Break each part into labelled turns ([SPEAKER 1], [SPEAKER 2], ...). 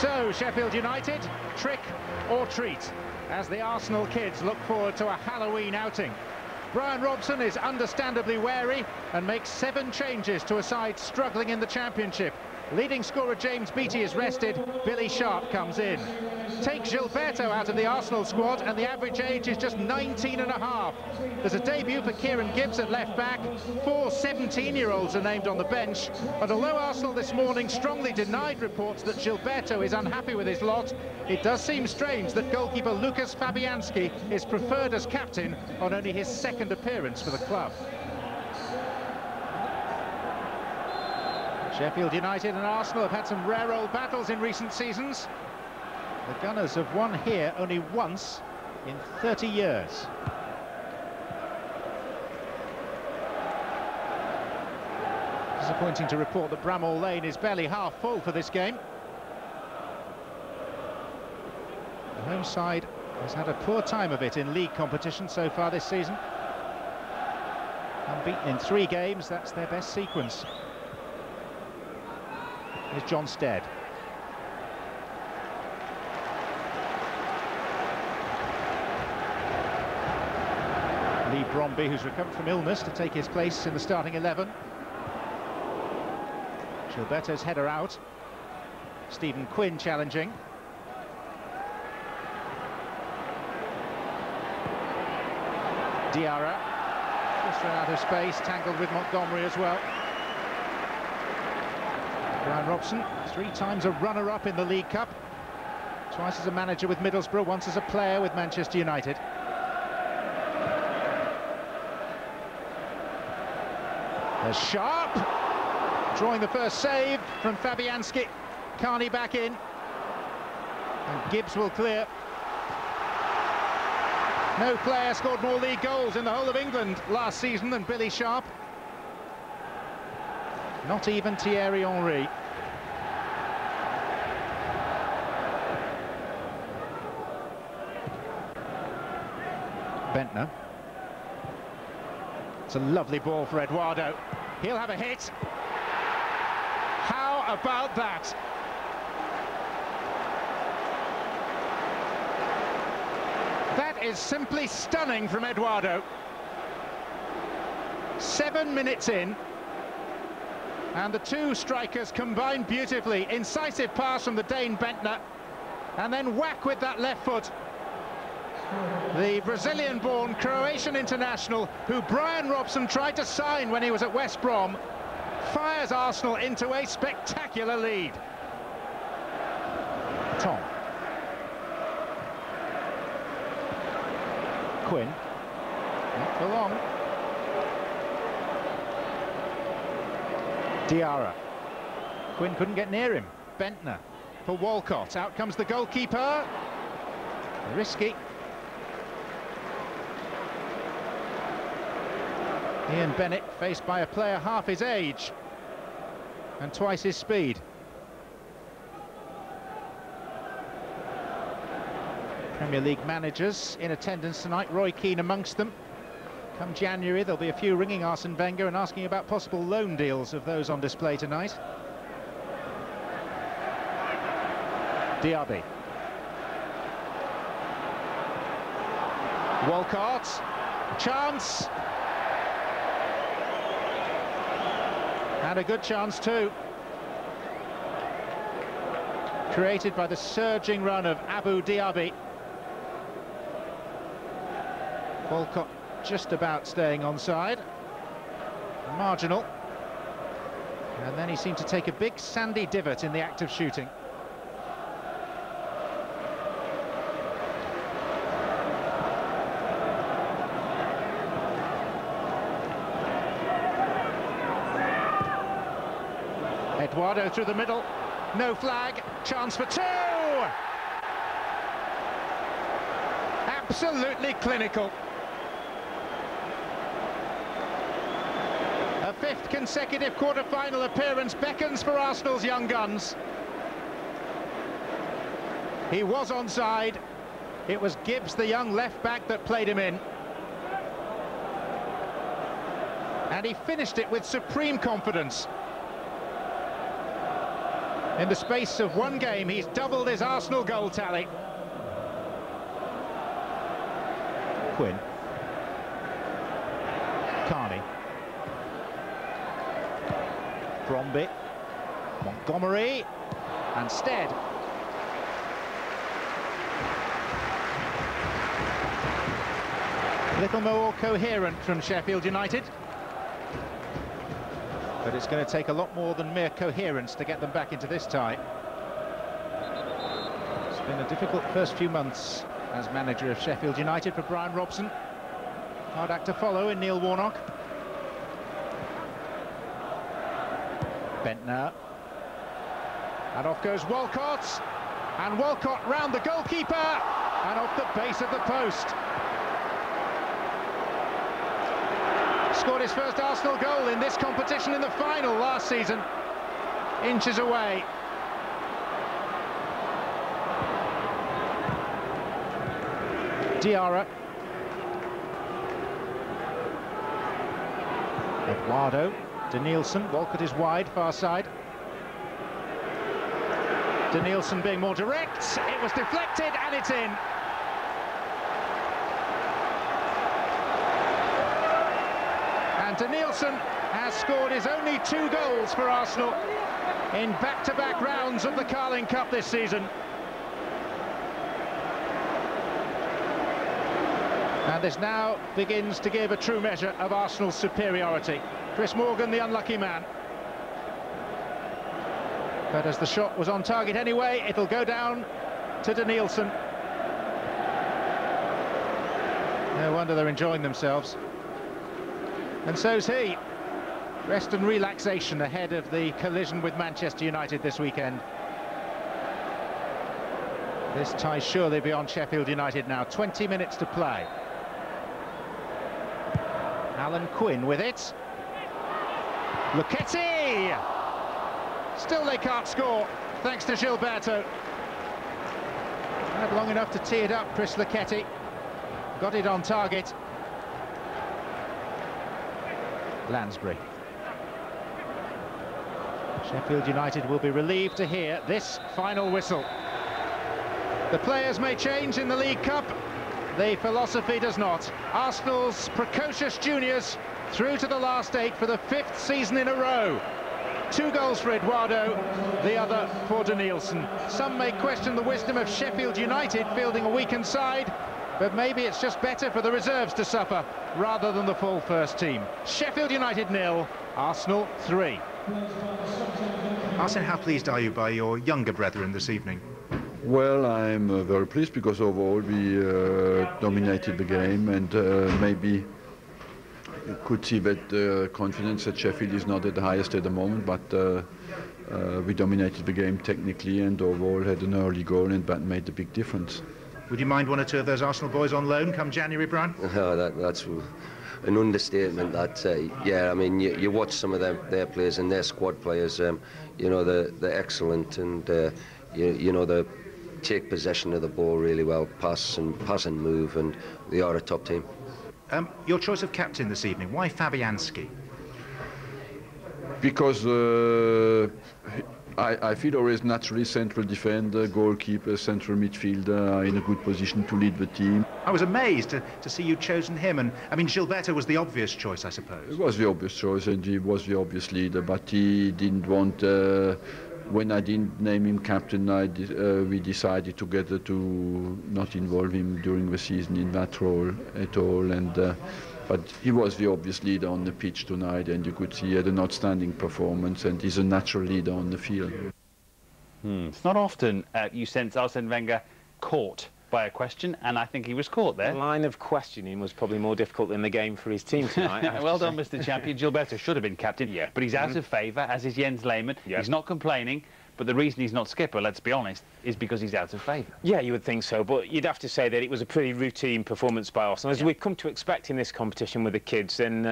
[SPEAKER 1] So, Sheffield United, trick or treat, as the Arsenal kids look forward to a Halloween outing. Brian Robson is understandably wary and makes 7 changes to a side struggling in the Championship. Leading scorer James Beattie is rested, Billy Sharp comes in. Take Gilberto out of the Arsenal squad and the average age is just 19.5. There's a debut for Kieran Gibbs at left-back. 4 17-year-olds are named on the bench. But although Arsenal this morning strongly denied reports that Gilberto is unhappy with his lot, it does seem strange that goalkeeper Lucas Fabianski is preferred as captain on only his 2nd appearance for the club. Sheffield United and Arsenal have had some rare old battles in recent seasons. The Gunners have won here only once in 30 years. Disappointing to report that Bramall Lane is barely half full for this game. The home side has had a poor time of it in league competition so far this season. Unbeaten in 3 games, that's their best sequence. Here's John Stead. Lee Bromby, who's recovered from illness, to take his place in the starting 11. Gilberto's header out. Stephen Quinn challenging. Diarra just ran out of space, tangled with Montgomery as well. Brian Robson, 3 times a runner-up in the League Cup. Twice as a manager with Middlesbrough, once as a player with Manchester United. There's Sharp, drawing the first save from Fabianski. Carney back in. And Gibbs will clear. No player scored more league goals in the whole of England last season than Billy Sharp. Not even Thierry Henry. Bentner. It's a lovely ball for Eduardo. He'll have a hit. How about that? That is simply stunning from Eduardo. 7 minutes in. And the 2 strikers combine beautifully. Incisive pass from the Dane Bentner. And then whack with that left foot. The Brazilian-born Croatian international, who Brian Robson tried to sign when he was at West Brom, fires Arsenal into a spectacular lead. Tom. Quinn. Not for long. Diarra. Quinn couldn't get near him. Bentner for Walcott. Out comes the goalkeeper. Risky. Ian Bennett faced by a player half his age and twice his speed. Premier League managers in attendance tonight, Roy Keane amongst them. Come January, there'll be a few ringing Arsene Wenger and asking about possible loan deals of those on display tonight. Diaby. Walcott. Chance. And a good chance too. Created by the surging run of Abu Diaby. Walcott just about staying onside. Marginal. And then he seemed to take a big sandy divot in the act of shooting. Eduardo through the middle, no flag, chance for 2! Absolutely clinical. A 5th consecutive quarter-final appearance beckons for Arsenal's young guns. He was onside. It was Gibbs, the young left-back, that played him in. And he finished it with supreme confidence. In the space of one game, he's doubled his Arsenal goal tally. Quinn. Carney. Bromby. Montgomery. And Stead. Little more coherent from Sheffield United. But it's going to take a lot more than mere coherence to get them back into this tie. It's been a difficult first few months as manager of Sheffield United for Brian Robson. Hard act to follow in Neil Warnock. Bentner. And off goes Walcott. And Walcott round the goalkeeper and off the base of the post. Scored his first Arsenal goal in this competition in the final last season. Inches away. Diarra. Eduardo. Danielson. Walcott is wide, far side. Danielson being more direct. It was deflected and it's in. And Danielson has scored his only 2 goals for Arsenal in back-to-back rounds of the Carling Cup this season. And this now begins to give a true measure of Arsenal's superiority. Chris Morgan, the unlucky man. But as the shot was on target anyway, it'll go down to Danielson. No wonder they're enjoying themselves. And so's he. Rest and relaxation ahead of the collision with Manchester United this weekend. This tie surely beyond Sheffield United now. 20 minutes to play. Alan Quinn with it. Lucchetti! Still they can't score, thanks to Gilberto. Had long enough to tee it up, Chris Lucchetti. Got it on target. Lansbury. Sheffield United will be relieved to hear this final whistle. The players may change in the League Cup, the philosophy does not. Arsenal's precocious juniors through to the last 8 for the 5th season in a row. 2 goals for Eduardo, the other for Danielson. Some may question the wisdom of Sheffield United fielding a weakened side, but maybe it's just better for the reserves to suffer rather than the full first team. Sheffield United 0, Arsenal 3.
[SPEAKER 2] Arsene, how pleased are you by your younger brethren this evening?
[SPEAKER 3] Well, I'm very pleased because overall we dominated the game, and maybe you could see that the confidence at Sheffield is not at the highest at the moment, but we dominated the game technically and overall had an early goal, and that made a big difference.
[SPEAKER 2] Would you mind 1 or 2 of those Arsenal boys on loan come January, Brian?
[SPEAKER 4] Oh, that's an understatement. That yeah, I mean, you watch some of their players and their squad players. You know, they're excellent, and you know, they take possession of the ball really well, pass and move, and they are a top team.
[SPEAKER 2] Your choice of captain this evening, why Fabianski?
[SPEAKER 3] Because I feel always naturally central defender, goalkeeper, central midfielder are in a good position to lead the team.
[SPEAKER 2] I was amazed to see you chosen him, and I mean Gilberto was the obvious choice, I suppose.
[SPEAKER 3] It was the obvious choice, and he was the obvious leader, but he didn't want... when I didn't name him captain, we decided together to not involve him during the season in that role at all, and but he was the obvious leader on the pitch tonight, and you could see he had an outstanding performance, and he's a natural leader on the field.
[SPEAKER 5] It's not often you sense Arsene Wenger caught by a question, and I think he was caught there.
[SPEAKER 6] The line of questioning was probably more difficult than the game for his team tonight.
[SPEAKER 5] Well done, Mr. Champion. Gilberto should have been captain, but he's out of favour, as is Jens Lehmann. He's not complaining, but the reason he's not skipper, let's be honest, is because he's out of favour.
[SPEAKER 6] Yeah, you would think so, but you'd have to say that it was a pretty routine performance by Arsenal, as we've come to expect in this competition with the kids, and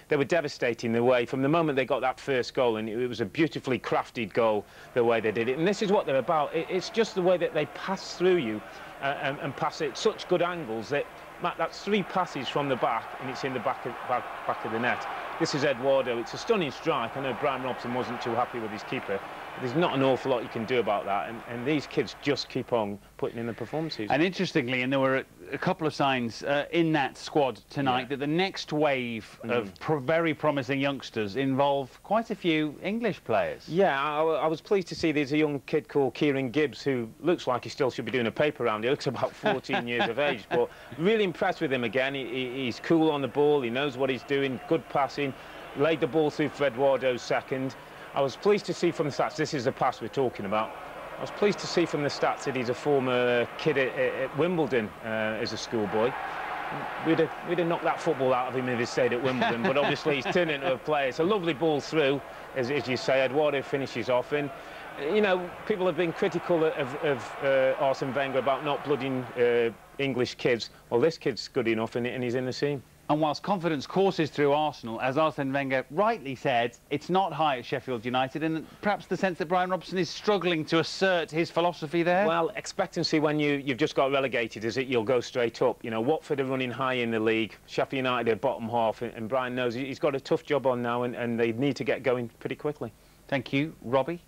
[SPEAKER 6] they were devastating the way, from the moment they got that first goal, and it was a beautifully crafted goal, the way they did it, and this is what they're about. It's just the way that they pass through you, and pass it at such good angles that, Matt, that's 3 passes from the back, and it's in the back of the net. This is Eduardo. It's a stunning strike. I know Brian Robson wasn't too happy with his keeper, There's not an awful lot you can do about that, and these kids just keep on putting in the performances.
[SPEAKER 5] And interestingly, and there were a couple of signs in that squad tonight that the next wave of very promising youngsters involve quite a few English players.
[SPEAKER 6] Yeah, I was pleased to see there's a young kid called Kieran Gibbs who looks like he still should be doing a paper round. He looks about 14 years of age, but really impressed with him again. He's cool on the ball, he knows what he's doing, good passing, laid the ball through for Eduardo's second. I was pleased to see from the stats, this is the pass we're talking about, I was pleased to see from the stats that he's a former kid at Wimbledon as a schoolboy. We'd have knocked that football out of him if he stayed at Wimbledon, but obviously he's turned into a player. It's a lovely ball through, as you say. Eduardo finishes off, and you know, people have been critical of Arsene Wenger about not blooding English kids. Well, this kid's good enough, and he's in the team.
[SPEAKER 5] And whilst confidence courses through Arsenal, as Arsene Wenger rightly said, it's not high at Sheffield United, and perhaps the sense that Brian Robson is struggling to assert his philosophy there?
[SPEAKER 6] Well, expectancy when you've just got relegated is that you'll go straight up. You know, Watford are running high in the league, Sheffield United are bottom half, and Brian knows he's got a tough job on now, and they need to get going pretty quickly.
[SPEAKER 5] Thank you, Robbie.